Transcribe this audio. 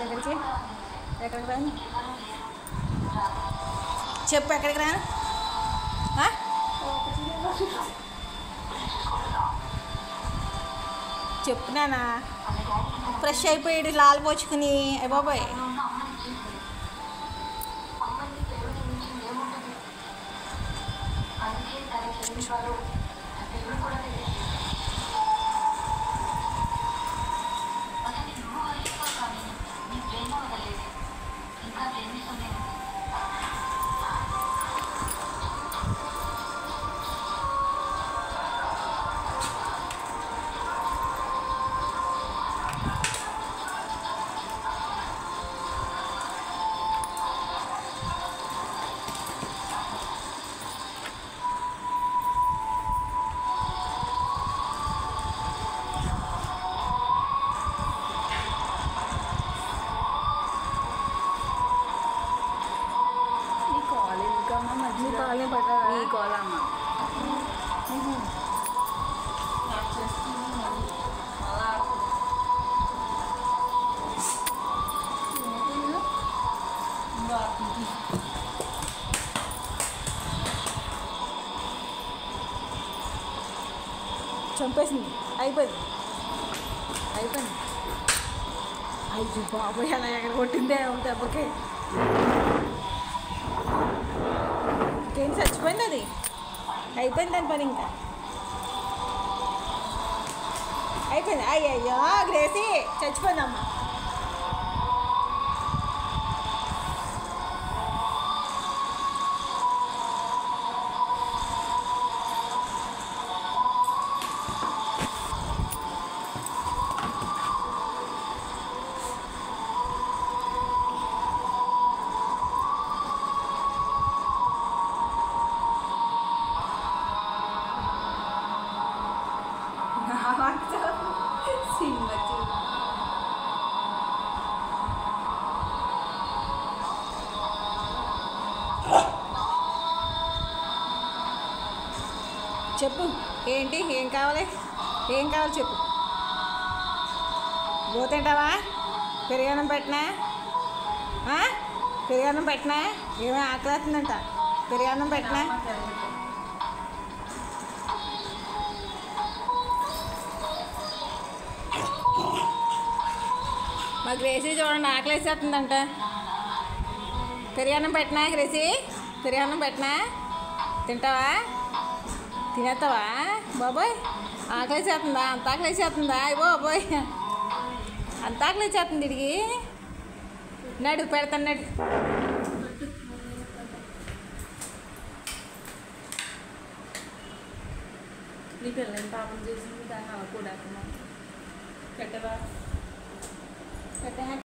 ఎక్కడికి ఎక్కడికి రాను చెప్పు ఎక్కడికి రాను చెప్పునానా ఫ్రెష్ అయిపోయాడు లాల్ పోచుకుని అయ్య బాబాయ్ ఈ కోలమ్మ చంపేసింది అయిపోయింది అయ్యో బాబోయ్ అలా ఎక్కడ కొట్టిందే దెబ్బకి ఇంకేం చచ్చిపోయింది అది అయిపోయింది దాని పని ఇంకా అయిపోయింది అయ్యయ్యో గ్రేసి చచ్చిపోయిందమ్మా చెప్పు ఏంటి ఏం కావాలి చెప్పు పోతుంటావా పెరుగన్నం పెట్టినా ఏమో ఆకలేస్తుందంట పెరుగన్నం పెట్టినా మా గ్రేసీ చూడండి ఆకలేసేస్తుందంట పెరుగన్నం పెట్టినా గ్రేసీ పెరుగన్నం పెట్టినా తింటావా తినేస్తావా బాబోయ్ ఆకలేసేస్తుందా అంత ఆకలేసేస్తుందా అయ్య బాబోయ్ అంత ఆకలేసేస్తుంది ఇడికి నడు పెడతాను నడు నీ పిల్లని పాపం చేసింది దాన్ని కూడా పెట్టవా